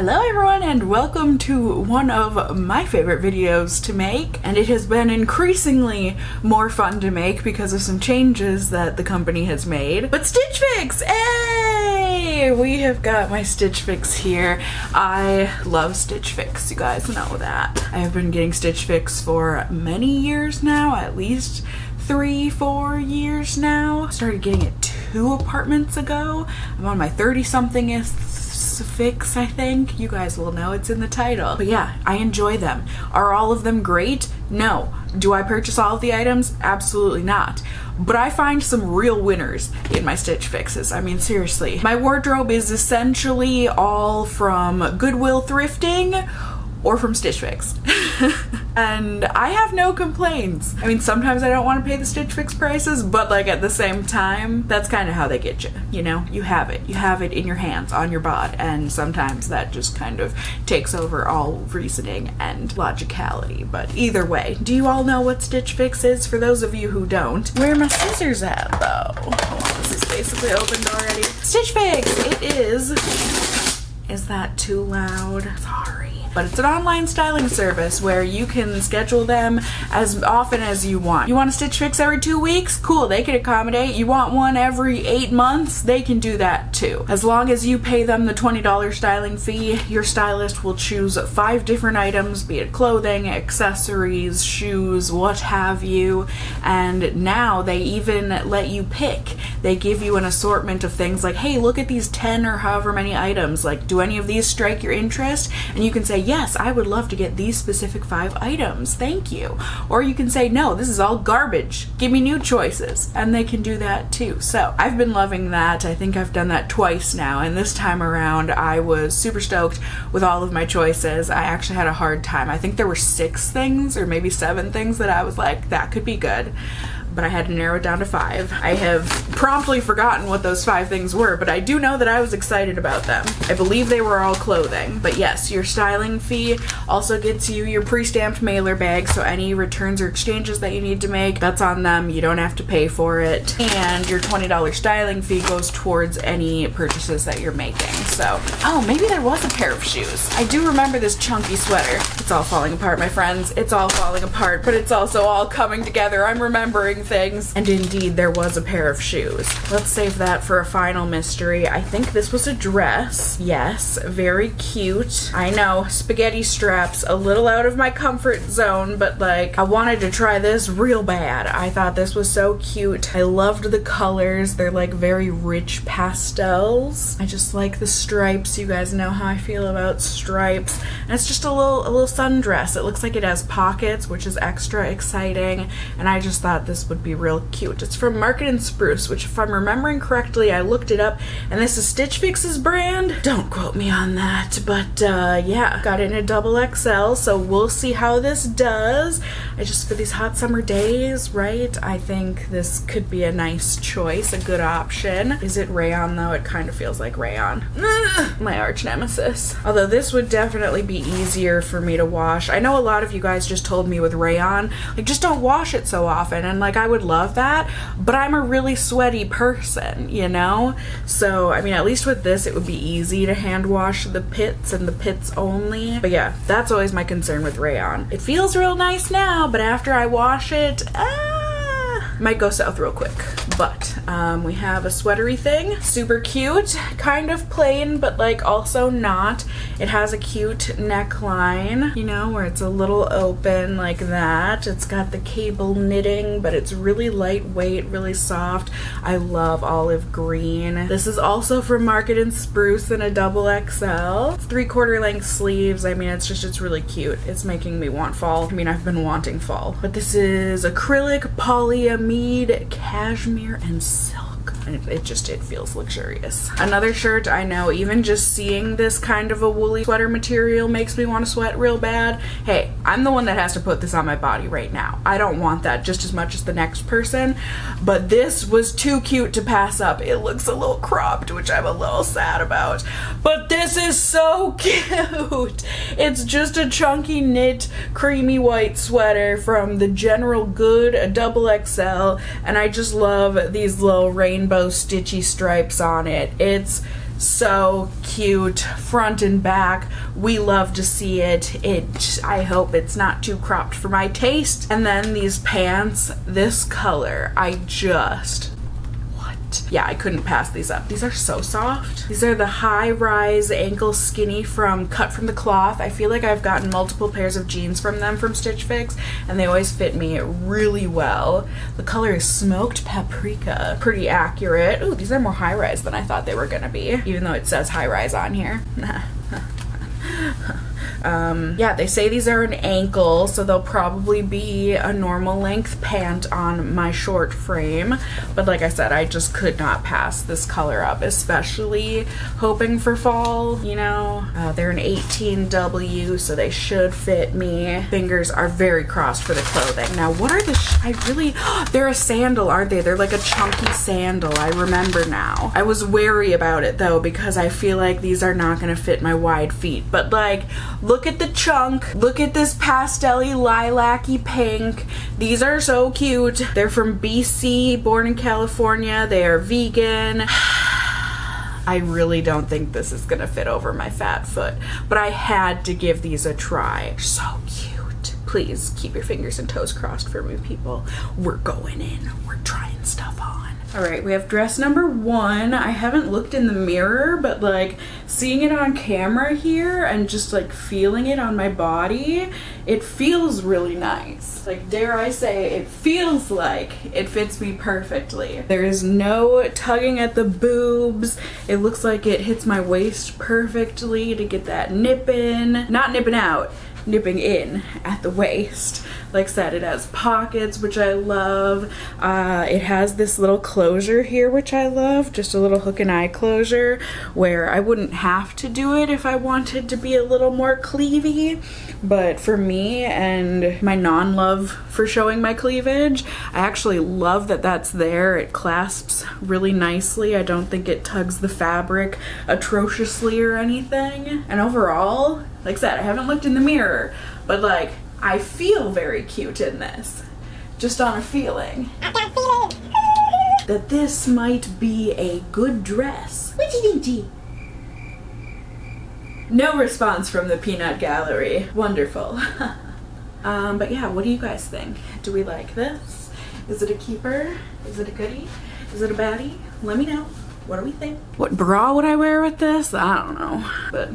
Hello everyone and welcome to one of my favorite videos to make, and it has been increasingly more fun to make because of some changes that the company has made. But Stitch Fix! Hey! We have got my Stitch Fix here. I love Stitch Fix, you guys know that. I have been getting Stitch Fix for many years now, at least 3-4 years now. Started getting it 2 apartments ago. I'm on my 30-somethingth fix, I think. You guys will know, it's in the title. But yeah, I enjoy them. Are all of them great? No. Do I purchase all of the items? Absolutely not. But I find some real winners in my Stitch Fixes. I mean, seriously. My wardrobe is essentially all from Goodwill thrifting or from Stitch Fix. And I have no complaints. I mean, sometimes I don't want to pay the Stitch Fix prices, but like at the same time, that's kind of how they get you, you know? You have it in your hands, on your bod, and sometimes that just kind of takes over all reasoning and logicality. But either way, do you all know what Stitch Fix is? For those of you who don't, where are my scissors at though? Hold on, this is basically opened already. Stitch Fix, it is that too loud? Sorry. But it's an online styling service where you can schedule them as often as you want. You want a Stitch Fix every 2 weeks? Cool, they can accommodate. You want one every 8 months? They can do that too. As long as you pay them the $20 styling fee, your stylist will choose 5 different items, be it clothing, accessories, shoes, what have you. And now they even let you pick. They give you an assortment of things like, hey, look at these 10 or however many items. Like, do any of these strike your interest? And you can say, yes, I would love to get these specific 5 items, thank you. Or you can say, no, this is all garbage, give me new choices. And they can do that too. So I've been loving that. I think I've done that twice now, and this time around I was super stoked with all of my choices. I actually had a hard time. I think there were 6 things or maybe 7 things that I was like, that could be good. But I had to narrow it down to 5. I have promptly forgotten what those 5 things were, but I do know that I was excited about them. I believe they were all clothing. But yes, your styling fee also gets you your pre-stamped mailer bag, so any returns or exchanges that you need to make, that's on them. You don't have to pay for it. And your $20 styling fee goes towards any purchases that you're making. So, oh, maybe there was a pair of shoes. I do remember this chunky sweater. It's all falling apart, my friends. It's all falling apart, but it's also all coming together. I'm remembering things. And indeed, there was a pair of shoes. Let's save that for a final mystery. I think this was a dress. Yes, very cute. I know, spaghetti straps, a little out of my comfort zone, but like, I wanted to try this real bad. I thought this was so cute. I loved the colors. They're like very rich pastels. I just like the stripes. You guys know how I feel about stripes. And it's just a little sundress. It looks like it has pockets, which is extra exciting. And I just thought this would be real cute. It's from Market & Spruce, which if I'm remembering correctly, I looked it up, and this is Stitch Fix's brand. Don't quote me on that, but yeah, got it in a XXL, so we'll see how this does. I just, for these hot summer days, right, I think this could be a nice choice, a good option. Is it rayon though? It kind of feels like rayon. My arch nemesis. Although this would definitely be easier for me to wash. I know a lot of you guys just told me with rayon, like, just don't wash it so often, and like, I would love that, but I'm a really sweaty person, you know? So, I mean, at least with this, it would be easy to hand wash the pits and the pits only. But yeah, that's always my concern with rayon. It feels real nice now, but after I wash it, might go south real quick. But we have a sweatery thing, super cute, kind of plain, but like also not. It has a cute neckline, you know, where it's a little open like that. It's got the cable knitting, but it's really lightweight, really soft. I love olive green. This is also from Market & Spruce in a XXL. It's 3/4 length sleeves. I mean, it's really cute. It's making me want fall. I mean, I've been wanting fall. But this is acrylic polyamide cashmere and silk. And it feels luxurious. Another shirt, I know, even just seeing this kind of a woolly sweater material makes me want to sweat real bad. Hey, I'm the one that has to put this on my body right now. I don't want that just as much as the next person, but this was too cute to pass up. It looks a little cropped, which I'm a little sad about, but this is so cute. It's just a chunky knit creamy white sweater from the General Good, a XXL, and I just love these little rainbow stitchy stripes on it. It's So cute, front and back. We love to see it. I hope it's not too cropped for my taste. And then these pants, this color, yeah, I couldn't pass these up. These are so soft. These are the high-rise ankle skinny from Cut From The Cloth. I feel like I've gotten multiple pairs of jeans from them from Stitch Fix, and they always fit me really well. The color is Smoked Paprika. Pretty accurate. Ooh, these are more high-rise than I thought they were gonna be, even though it says high-rise on here. Yeah, they say these are an ankle, so they'll probably be a normal length pant on my short frame. But like I said, I just could not pass this color up, especially hoping for fall, you know. They're an 18W, so they should fit me. Fingers are very crossed for the clothing. Now, what are the they're a sandal, aren't they? They're like a chunky sandal. I remember now. I was wary about it though, because I feel like these are not gonna fit my wide feet. But like, look at the chunk. Look at this pastel-y lilac-y pink. These are so cute. They're from BC, born in California. They are vegan. I really don't think this is gonna fit over my fat foot, but I had to give these a try. So cute. Please keep your fingers and toes crossed for me, people. We're going in. We're trying stuff on. All right, we have dress number 1. I haven't looked in the mirror, but like seeing it on camera here and just like feeling it on my body, it feels really nice. Like, dare I say, it feels like it fits me perfectly. There is no tugging at the boobs. It looks like it hits my waist perfectly to get that nip in. Not nipping out, nipping in at the waist. Like I said, it has pockets, which I love. It has this little closure here, which I love. Just a little hook and eye closure where I wouldn't have to do it if I wanted to be a little more cleavy. But for me and my non-love for showing my cleavage, I actually love that that's there. It clasps really nicely. I don't think it tugs the fabric atrociously or anything. And overall, like I said, I haven't looked in the mirror, but like, I feel very cute in this. Just on a feeling. I got a feeling that this might be a good dress. What do you think, G? No response from the peanut gallery. Wonderful. But yeah, what do you guys think? Do we like this? Is it a keeper? Is it a goodie? Is it a baddie? Let me know. What do we think? What bra would I wear with this? I don't know, but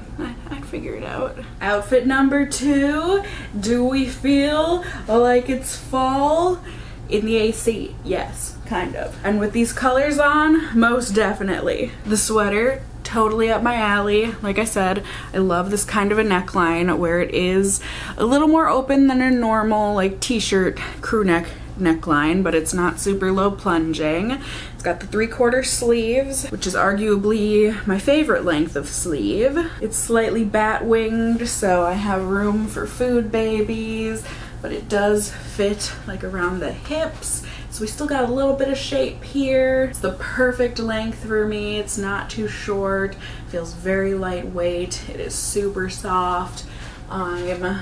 I'd figure it out. Outfit number 2. Do we feel like it's fall? In the AC, yes, kind of. And with these colors on, most definitely. The sweater, totally up my alley. Like I said, I love this kind of a neckline where it is a little more open than a normal like t-shirt crew neck neckline, but it's not super low plunging. It's got the 3/4 sleeves, which is arguably my favorite length of sleeve. It's slightly bat-winged, so I have room for food babies, but it does fit like around the hips. So we still got a little bit of shape here. It's the perfect length for me. It's not too short. Feels very lightweight. It is super soft. I'm a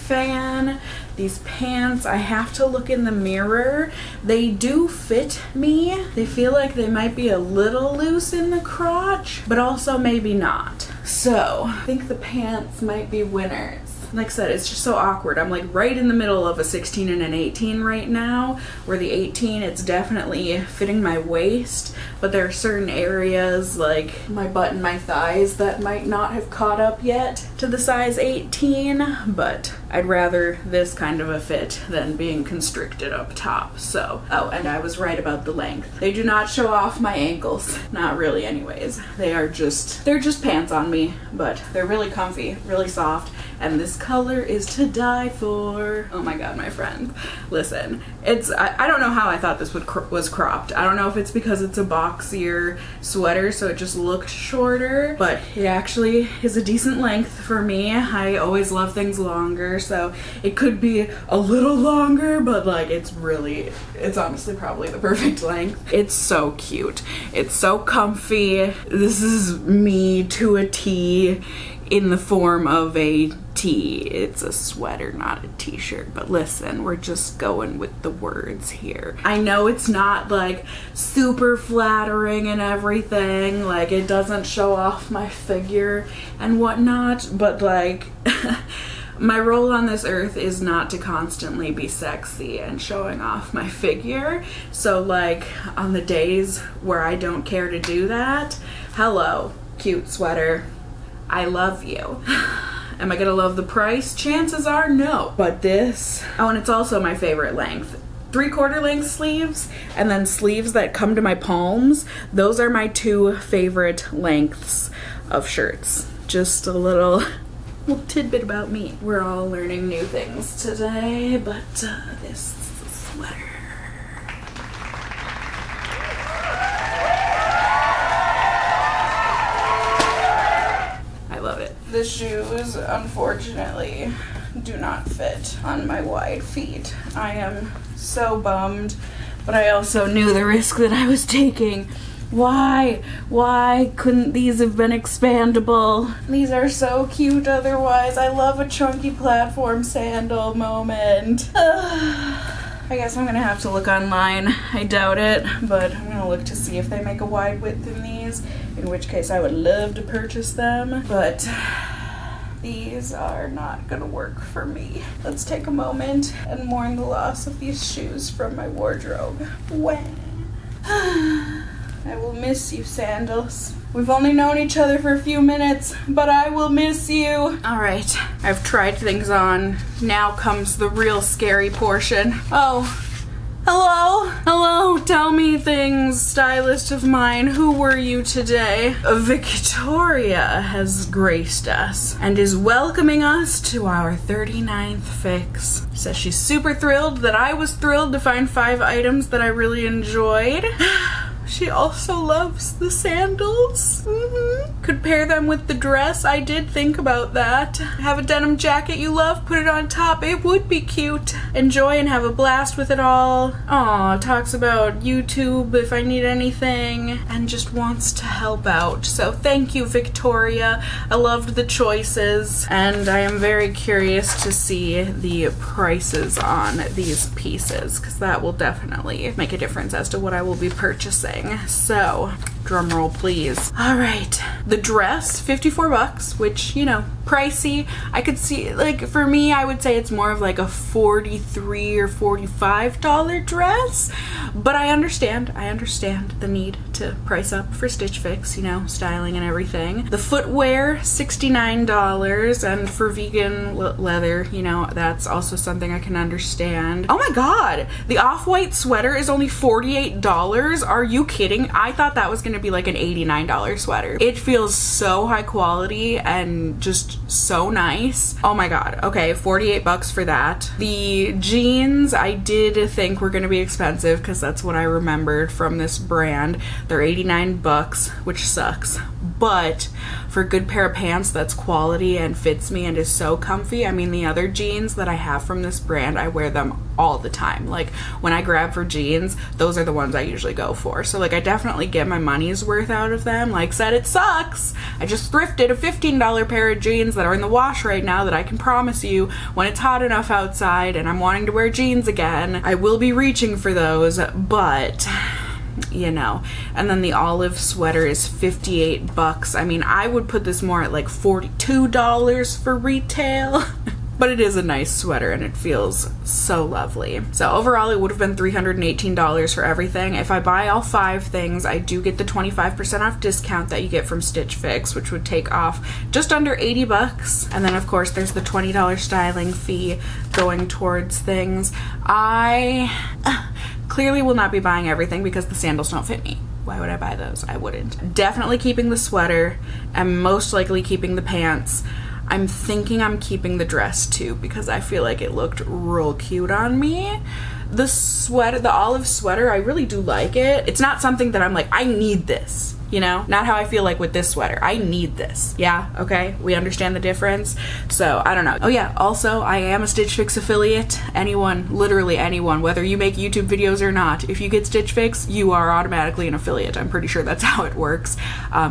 fan. These pants, I have to look in the mirror. They do fit me. They feel like they might be a little loose in the crotch, but also maybe not. So I think the pants might be winners. Like I said, it's just so awkward. I'm like right in the middle of a 16 and an 18 right now, where the 18, it's definitely fitting my waist, but there are certain areas like my butt and my thighs that might not have caught up yet to the size 18, but I'd rather this kind of a fit than being constricted up top. So, oh, and I was right about the length. They do not show off my ankles. Not really anyways. They're just pants on me, but they're really comfy, really soft, and this color is to die for. Oh my god, my friend. Listen, I don't know how I thought this was cropped. I don't know if it's because it's a boxier sweater, so it just looks shorter, but it actually is a decent length for me. I always love things longer, so it could be a little longer, but like it's honestly probably the perfect length. It's so cute. It's so comfy. This is me to a T. in the form of a tee. It's a sweater, not a t-shirt. But listen, we're just going with the words here. I know it's not like super flattering and everything, like it doesn't show off my figure and whatnot, but like my role on this earth is not to constantly be sexy and showing off my figure. So like on the days where I don't care to do that, hello, cute sweater, I love you. Am I gonna love the price? Chances are no. But this, oh, and it's also my favorite length. 3/4 length sleeves and then sleeves that come to my palms. Those are my two favorite lengths of shirts. Just a little tidbit about me. We're all learning new things today, but this is a sweater. I love it. The shoes, unfortunately, do not fit on my wide feet. I am so bummed, but I also knew the risk that I was taking. Why couldn't these have been expandable? These are so cute otherwise. I love a chunky platform sandal moment. I guess I'm gonna have to look online. I doubt it, but I'm gonna look to see if they make a wide width in these, in which case I would love to purchase them, but these are not gonna work for me. Let's take a moment and mourn the loss of these shoes from my wardrobe. When? I will miss you, sandals. We've only known each other for a few minutes, but I will miss you. All right, I've tried things on. Now comes the real scary portion. Oh, hello, tell me things, stylist of mine. Who were you today? Victoria has graced us and is welcoming us to our 39th fix. Says she's super thrilled that I was thrilled to find 5 items that I really enjoyed. She also loves the sandals. Could pair them with the dress. I did think about that. Have a denim jacket you love, put it on top. It would be cute. Enjoy and have a blast with it all. Aw, talks about YouTube if I need anything and just wants to help out. So thank you, Victoria. I loved the choices and I am very curious to see the prices on these pieces because that will definitely make a difference as to what I will be purchasing. So, drum roll please. All right, the dress, 54 bucks, which, you know, pricey. I could see, like, for me, I would say it's more of like a $43 or $45 dress, but I understand the need to price up for Stitch Fix, you know, styling and everything. The footwear, $69, and for vegan leather, you know, that's also something I can understand. Oh my god, the off-white sweater is only $48. Are you kidding? I thought that was gonna be like an $89 sweater. It feels so high quality and just so nice. Oh my god. Okay, 48 bucks for that. The jeans I did think were gonna be expensive because that's what I remembered from this brand. They're 89 bucks, which sucks. But for a good pair of pants that's quality and fits me and is so comfy, I mean, the other jeans that I have from this brand, I wear them all the time. Like, when I grab for jeans, those are the ones I usually go for. So, like, I definitely get my money's worth out of them. Like said, it sucks. I just thrifted a $15 pair of jeans that are in the wash right now that I can promise you, when it's hot enough outside and I'm wanting to wear jeans again, I will be reaching for those, but you know. And then the olive sweater is 58 bucks. I mean, I would put this more at like $42 for retail. But it is a nice sweater and it feels so lovely. So overall it would have been $318 for everything. If I buy all 5 things, I do get the 25% off discount that you get from Stitch Fix, which would take off just under 80 bucks. And then of course there's the $20 styling fee going towards things. I clearly will not be buying everything because the sandals don't fit me. Why would I buy those? I wouldn't. Definitely keeping the sweater and most likely keeping the pants. I'm thinking I'm keeping the dress too because I feel like it looked real cute on me. The sweater, the olive sweater, I really do like it. It's not something that I'm like, I need this. you know? Not how I feel like with this sweater. I need this. Yeah, okay? We understand the difference. So, I don't know. Oh yeah, also, I am a Stitch Fix affiliate. Anyone, literally anyone, whether you make YouTube videos or not, if you get Stitch Fix, you are automatically an affiliate. I'm pretty sure that's how it works.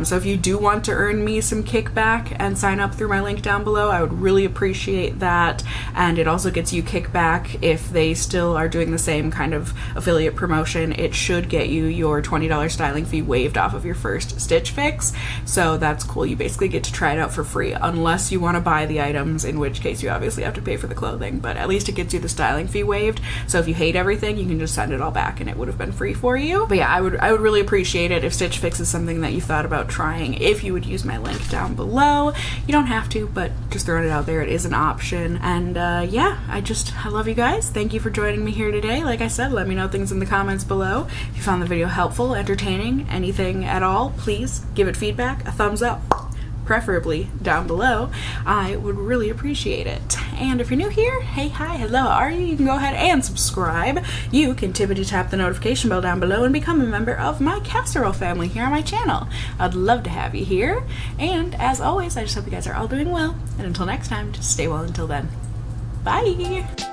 So if you do want to earn me some kickback and sign up through my link down below, I would really appreciate that. And it also gets you kickback if they still are doing the same kind of affiliate promotion. It should get you your $20 styling fee waived off of your first Stitch Fix. So that's cool. You basically get to try it out for free, unless you want to buy the items, in which case you obviously have to pay for the clothing, but at least it gets you the styling fee waived. So if you hate everything, you can just send it all back and it would have been free for you. But yeah, I would really appreciate it if Stitch Fix is something that you thought about trying, if you would use my link down below. You don't have to, but just throwing it out there, it is an option. And yeah, I love you guys. Thank you for joining me here today. Like I said, let me know things in the comments below. If you found the video helpful, entertaining, anything at all, please give it feedback, a thumbs up, preferably down below. I would really appreciate it. And if you're new here, hey, hi, hello, how are you? You can go ahead and subscribe. You can tippity tap the notification bell down below and become a member of my casserole family here on my channel. I'd love to have you here. And as always, I just hope you guys are all doing well. And until next time, just stay well until then. Bye!